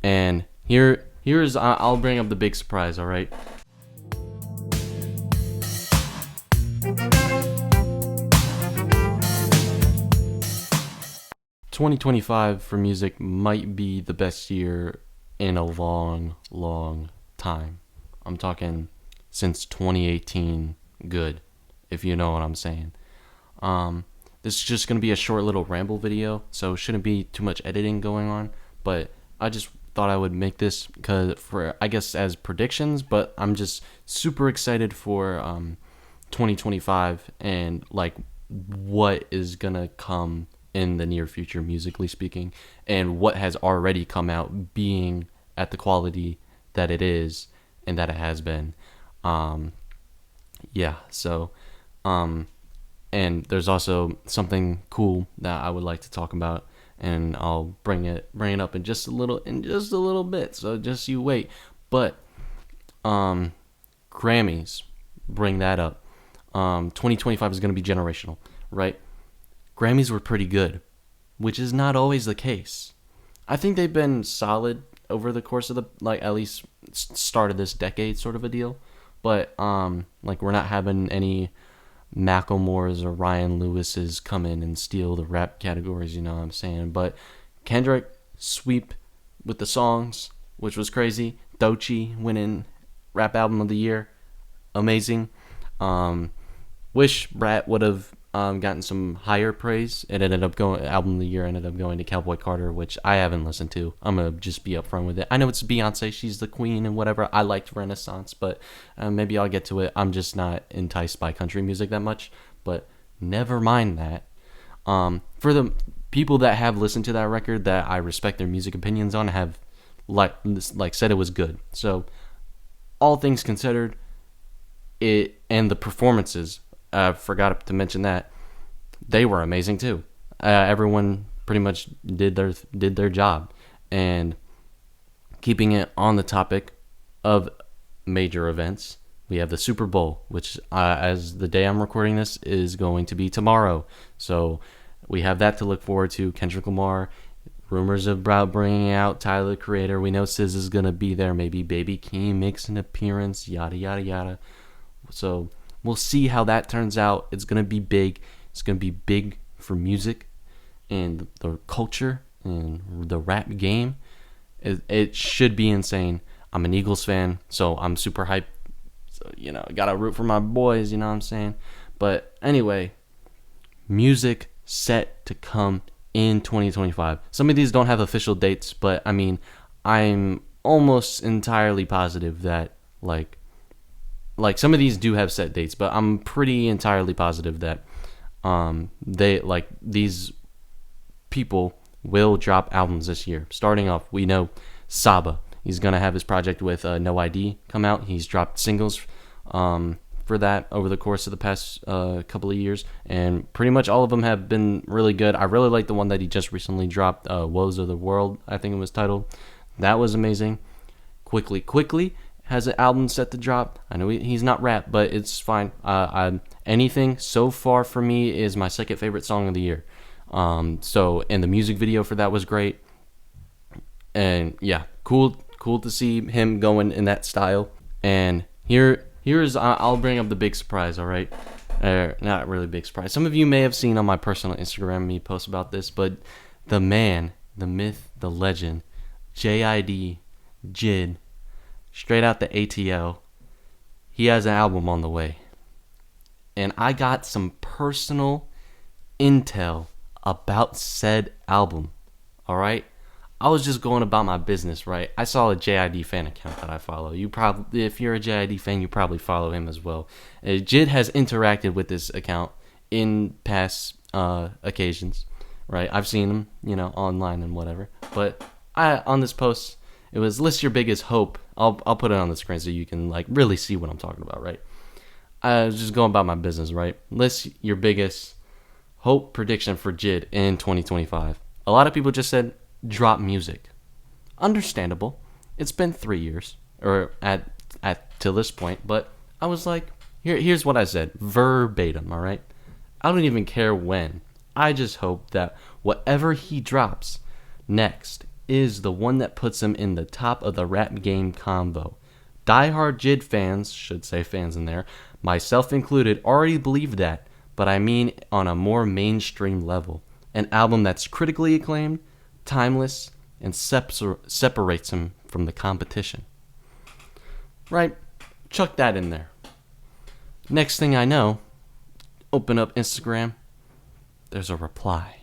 And here's I'll bring up the big surprise. All right. 2025 for music might be the best year in a long, long time. I'm talking since 2018. Good, if you know what I'm saying. This is just gonna be a short little ramble video, so shouldn't be too much editing going on. But I just thought I would make this because for I guess as predictions, but I'm just super excited for 2025 and like what is gonna come in the near future, musically speaking, and what has already come out being at the quality that it is and that it has been. Um, yeah, so and there's also something cool that I would like to talk about, and I'll bring it up in just a little bit. So just you wait. But um, Grammys, bring that up. 2025 is going to be generational, right? Grammys were pretty good, which is not always the case. I think they've been solid over the course of the like at least start of this decade, sort of a deal. But like we're not having any Macklemores or Ryan Lewis's come in and steal the rap categories, you know what I'm saying? But Kendrick sweep with the songs, which was crazy. Doechii winning rap album of the year, amazing. Um, Wish Brat would have gotten some higher praise. It ended up going album of the year ended up going to Cowboy Carter, which I haven't listened to. I'm gonna just be upfront with it. I know it's Beyonce, she's the queen and whatever. I liked Renaissance, but maybe I'll get to it. I'm just not enticed by country music that much. But never mind that. For the people that have listened to that record, that I respect their music opinions on, have like said it was good. So all things considered, it and the performances. Forgot to mention that they were amazing too. Everyone pretty much did their job. And keeping it on the topic of major events, we have the Super Bowl, which as the day I'm recording this is going to be tomorrow. So we have that to look forward to. Kendrick Lamar, rumors about bringing out Tyler the Creator. We know SZA is gonna be there. Maybe Baby Keem makes an appearance. Yada yada yada. So we'll see how that turns out. It's going to be big. It's going to be big for music and the culture and the rap game. It should be insane. I'm an Eagles fan, so I'm super hyped. So, got to root for my boys, you know what I'm saying? But anyway, music set to come in 2025. Some of these don't have official dates, but I mean, I'm almost entirely positive that like some of these do have set dates, but I'm pretty entirely positive that they like these people will drop albums this year. Starting off, we know Saba. He's gonna have his project with No ID come out. He's dropped singles for that over the course of the past couple of years, and pretty much all of them have been really good. I really like the one that he just recently dropped, Woes of the World, I think it was titled. That was amazing. Quickly has an album set to drop. I know he's not rap, but it's fine. Anything so far for me is my second favorite song of the year. And the music video for that was great. And yeah, cool to see him going in that style. And here's I'll bring up the big surprise. All right, not really big surprise. Some of you may have seen on my personal Instagram me post about this, but the man, the myth, the legend, JID, Jid. Straight out the ATL, he has an album on the way. And I got some personal intel about said album. Alright? I was just going about my business, right? I saw a JID fan account that I follow. If you're a JID fan, you probably follow him as well. Jid has interacted with this account in past occasions, right? I've seen him, online and whatever. But on this post, it was list your biggest hope. I'll put it on the screen so you can really see what I'm talking about, right? I was just going about my business, right? List your biggest hope prediction for Jid in 2025. A lot of people just said drop music. Understandable. It's been 3 years or at till this point, but I was like, here's what I said verbatim, all right? I don't even care when. I just hope that whatever he drops next is the one that puts him in the top of the rap game combo. Die-hard JID fans, should say fans in there, myself included, already believe that, but I mean on a more mainstream level. An album that's critically acclaimed, timeless, and separates him from the competition. Right? Chuck that in there. Next thing I know, open up Instagram, there's a reply.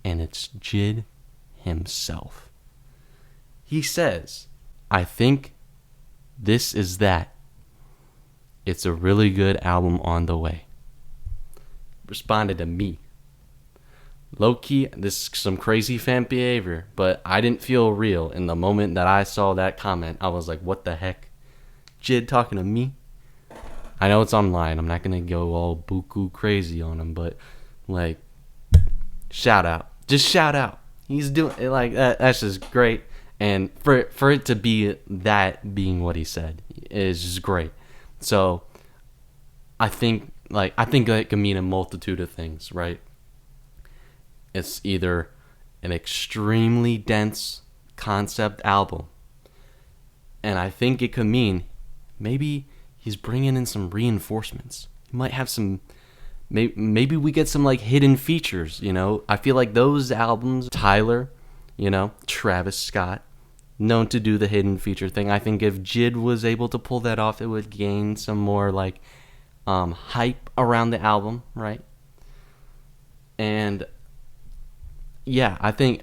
And it's JID himself. He says, I think this is that. It's a really good album on the way. Responded to me. Low-key, this is some crazy fan behavior, but I didn't feel real in the moment that I saw that comment. I was like, what the heck? JID talking to me? I know it's online. I'm not going to go all buku crazy on him, but, like, shout out. Just shout out. He's doing it like that. That's just great. And for it to be that being what he said is just great. So I think that can mean a multitude of things, right? It's either an extremely dense concept album, and I think it could mean maybe he's bringing in some reinforcements. He might have some. Maybe we get some like hidden features, you know. I feel like those albums, Tyler, you know, Travis Scott, known to do the hidden feature thing. I think if JID was able to pull that off, it would gain some more like hype around the album, right? And yeah, I think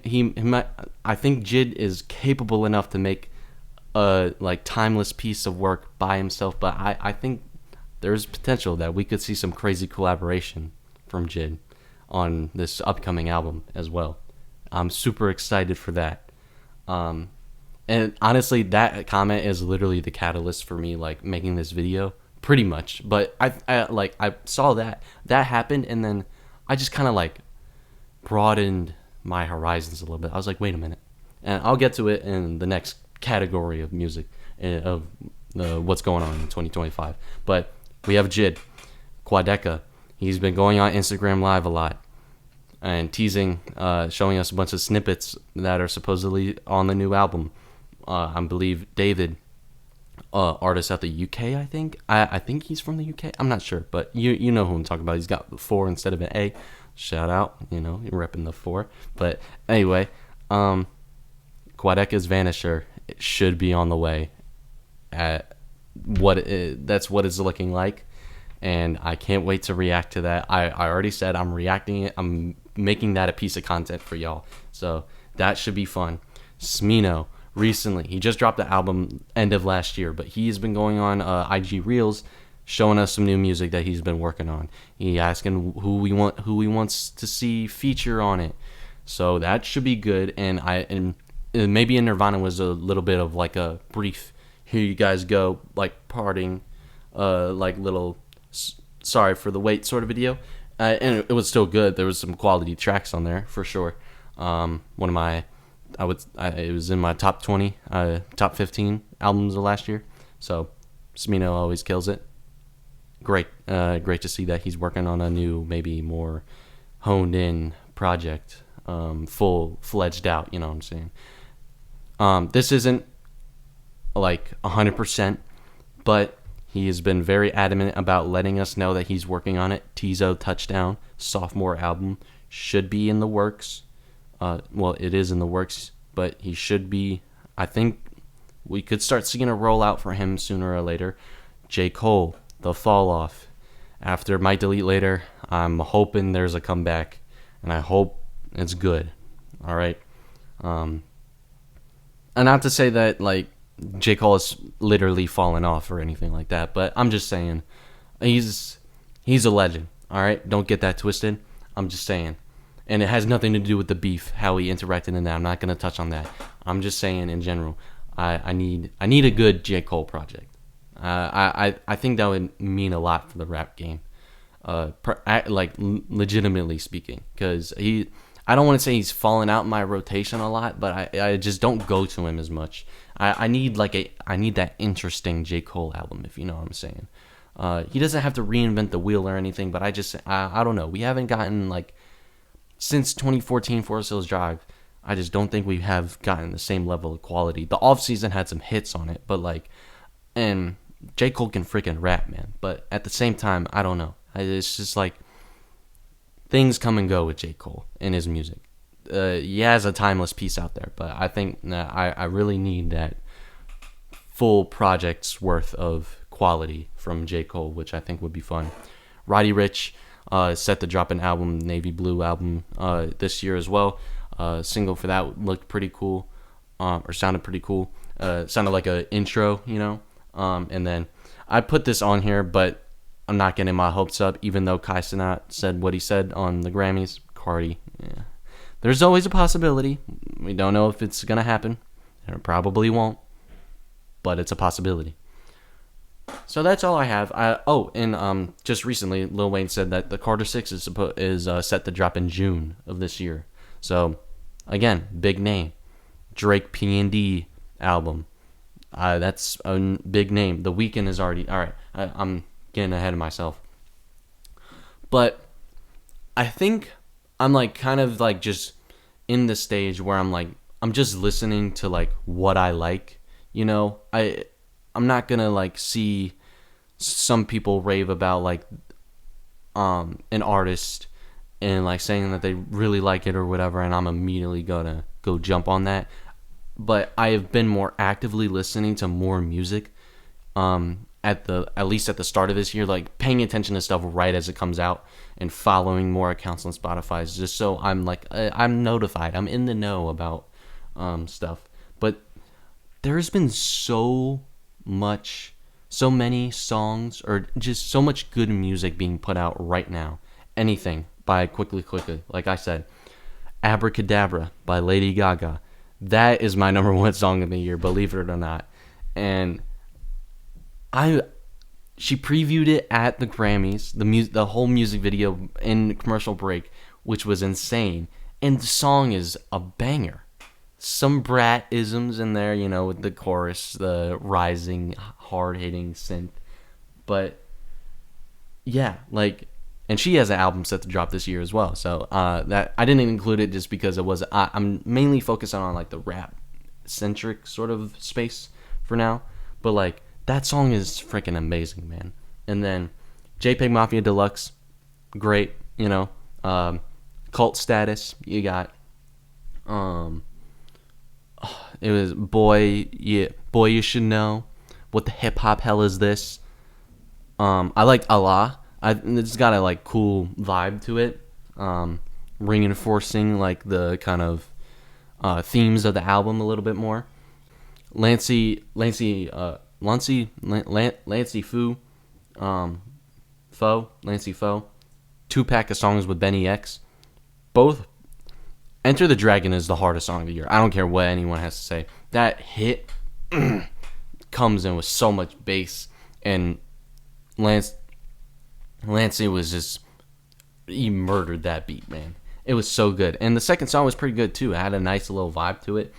I think JID is capable enough to make a like timeless piece of work by himself, but I think there's potential that we could see some crazy collaboration from JID on this upcoming album as well. I'm super excited for that. And honestly, that comment is literally the catalyst for me like making this video, pretty much. But I saw that happened, and then I just kind of like broadened my horizons a little bit. I was like, wait a minute, and I'll get to it in the next category of music of what's going on in 2025. But we have JID, Quadeca. He's been going on Instagram Live a lot and teasing, showing us a bunch of snippets that are supposedly on the new album. I believe David, artist out the UK, I think. I think he's from the UK. I'm not sure, but you know who I'm talking about. He's got the 4 instead of an A. Shout out, you know, you're repping the 4. But anyway, Quadeca's Vanisher should be on the way. That's what it's looking like, and I can't wait to react to that. I already said I'm reacting it. I'm making that a piece of content for y'all, so that should be fun. Smino, recently, he just dropped the album end of last year, but he's been going on IG Reels, showing us some new music that he's been working on. He asking who he wants to see feature on it, so that should be good. And maybe in Nirvana was a little bit of like a brief, here you guys go, like parting, like little sorry for the wait sort of video, and it was still good. There was some quality tracks on there for sure. One of my, it was in my top 20, top 15 albums of last year. So Smino always kills it. Great to see that he's working on a new, maybe more honed in project, full fledged out. You know what I'm saying? This isn't like 100%, but he has been very adamant about letting us know that he's working on it. Tizo Touchdown, sophomore album, should be in the works. Well, it is in the works, but he should be. I think we could start seeing a rollout for him sooner or later. J. Cole, The Fall Off. After Might Delete Later, I'm hoping there's a comeback, and I hope it's good. All right. And not to say that like J. Cole has literally fallen off or anything like that, but I'm just saying he's a legend. All right, don't get that twisted. I'm just saying, and it has nothing to do with the beef, how he interacted in that. I'm not gonna touch on that. I'm just saying in general, I need a good J. Cole project. I think that would mean a lot for the rap game, like legitimately speaking, because I don't want to say he's fallen out in my rotation a lot, but I just don't go to him as much. I need that interesting J. Cole album, if you know what I'm saying. He doesn't have to reinvent the wheel or anything, but I don't know. We haven't gotten, like, since 2014 Forest Hills Drive, I just don't think we have gotten the same level of quality. The off season had some hits on it, but like, and J. Cole can freaking rap, man. But at the same time, I don't know. It's just like things come and go with J. Cole and his music. He has a timeless piece out there, but I think that I really need that full project's worth of quality from J. Cole, which I think would be fun. Roddy Ricch is set to drop an album, Navy Blue album, this year as well. Single for that looked pretty cool, or sounded pretty cool. Sounded like an intro, you know. And then I put this on here, but I'm not getting my hopes up, even though Kai Cenat said what he said on the Grammys. Cardi, yeah. There's always a possibility. We don't know if it's going to happen, and it probably won't, but it's a possibility. So that's all I have. And just recently, Lil Wayne said that the Carter 6 is set to drop in June of this year. So, again, big name. Drake P&D album. That's a big name. The Weeknd is already... Alright, I'm getting ahead of myself. But I think I'm like kind of like just in the stage where I'm just listening to like what I like. You know, I'm not gonna like see some people rave about like an artist and like saying that they really like it or whatever, and I'm immediately gonna go jump on that. But I have been more actively listening to more music at least at the start of this year, like paying attention to stuff right as it comes out and following more accounts on Spotify, just so I'm like I'm notified, I'm in the know about stuff. But there's been so many songs, or just so much good music being put out right now. Anything by Quickly, like I said, Abracadabra by Lady Gaga. That is my number one song of the year, believe it or not. And she previewed it at the Grammys, the whole music video in commercial break, which was insane. And the song is a banger. Some brat-isms in there, you know, with the chorus, the rising, hard-hitting synth. But yeah, like, and she has an album set to drop this year as well. So that I didn't include it just because I'm mainly focusing on like the rap-centric sort of space for now. But like, that song is freaking amazing, man. And then JPEG Mafia Deluxe, great, you know. Cult Status, you got. It was Boy You Should Know. What the hip hop hell is this? I liked Allah. It's got a like cool vibe to it. Reinforcing like the kind of themes of the album a little bit more. Lancey Foo, Lancey Foe, 2-pack of songs with Benny X. Both. Enter the Dragon is the hardest song of the year. I don't care what anyone has to say. That hit comes in with so much bass, and Lancey was just, he murdered that beat, man. It was so good. And the second song was pretty good too. It had a nice little vibe to it.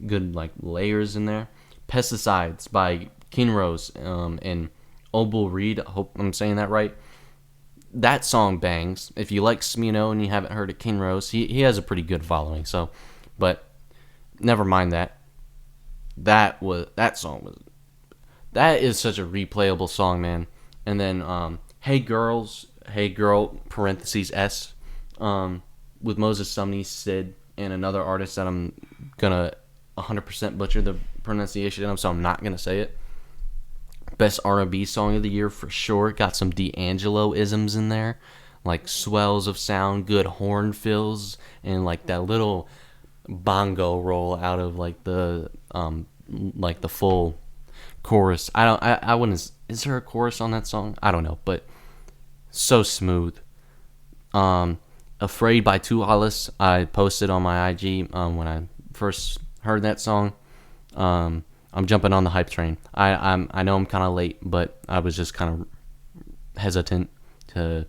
Good like layers in there. Pesticides by Kinrose and Obul Reed. I hope I'm saying that right. That song bangs. If you like Smino and you haven't heard of Kinrose, he has a pretty good following. So, but never mind that. That is such a replayable song, man. And then Hey Girl parentheses S with Moses Sumney, Sid, and another artist that I'm gonna 100% butcher the pronunciation of, so I'm not gonna say it. Best R&B song of the year for sure. Got some D'Angelo-isms in there, like swells of sound, good horn fills, and like that little bongo roll out of like the full chorus. I wouldn't. Is there a chorus on that song? I don't know, but so smooth. Afraid by Too Hollis. I posted on my IG when I first heard that song. I'm jumping on the hype train. I know I'm kind of late, but I was just kind of hesitant to.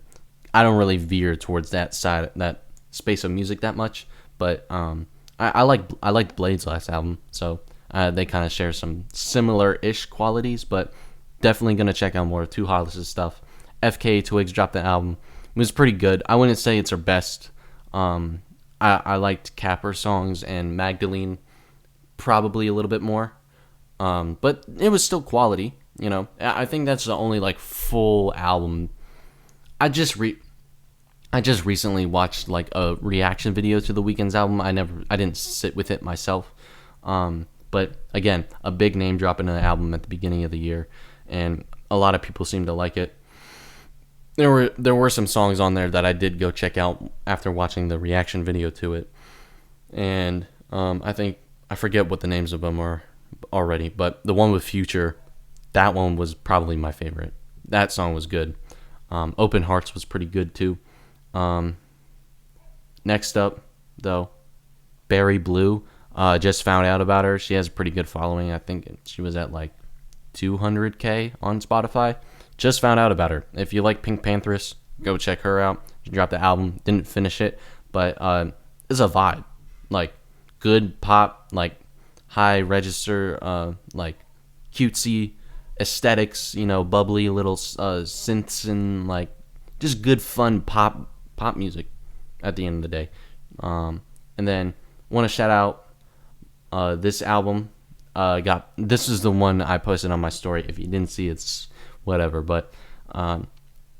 I don't really veer towards that side, that space of music that much. But I liked Blade's last album, so they kind of share some similar-ish qualities. But definitely gonna check out more of Too Hollis' stuff. FKA Twigs dropped the album. It was pretty good. I wouldn't say it's her best. I I liked Capper songs and Magdalene probably a little bit more. But it was still quality. I think that's the only like full album. I just recently watched like a reaction video to the Weeknd's album. I didn't sit with it myself. But again, a big name drop in the album at the beginning of the year, and a lot of people seem to like it. There were some songs on there that I did go check out after watching the reaction video to it, and I forget what the names of them are already, but the one with Future, that one was probably my favorite. That song was good. Open Hearts was pretty good too. Next up, though, Barry Blue. Just found out about her. She has a pretty good following. I think she was at like 200K on Spotify. Just found out about her. If you like Pink Panthers, go check her out. She dropped the album. Didn't finish it, but it's a vibe. Like good pop, like high register, like cutesy aesthetics. Bubbly little synths and like just good fun pop music. At the end of the day, and then want to shout out this album. This is the one I posted on my story. If you didn't see, it's whatever. But Mapa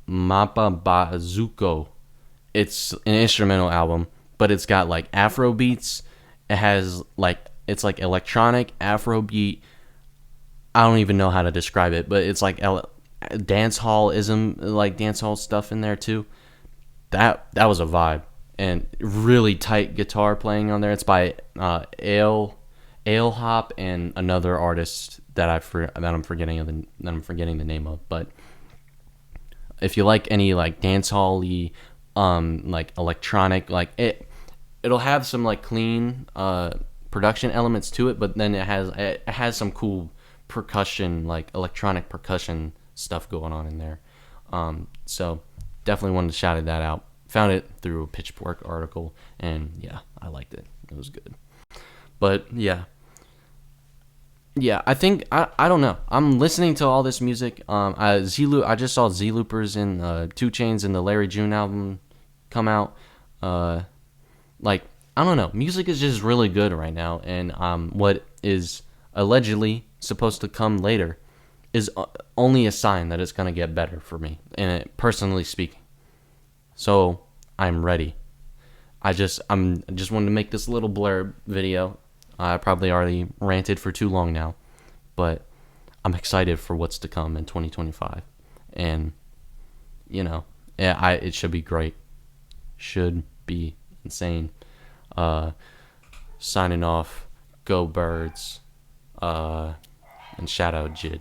Bazuko. It's an instrumental album, but it's got like Afro beats. It's like electronic Afrobeat. I don't even know how to describe it, but it's like dance hallism, like dance hall stuff in there too. That was a vibe, and really tight guitar playing on there. It's by Ale Hop and another artist that I'm forgetting the name of. But if you like any like dance hall-y, like electronic, like it'll have some like clean production elements to it, but then it has some cool percussion, like electronic percussion stuff going on in there. So definitely wanted to shout that out. Found it through a Pitchfork article, and yeah, I liked it. It was good. But yeah, I think I don't know. I'm listening to all this music. I just saw Z Loopers and 2 Chainz and the Larry June album come out. Like I don't know. Music is just really good right now, and what is allegedly supposed to come later is only a sign that it's gonna get better for me, and personally speaking. So I'm ready. I just wanted to make this little blurb video. I probably already ranted for too long now, but I'm excited for what's to come in 2025, and it should be great. Should be insane. Signing off. Go Birds. And shout out Jid.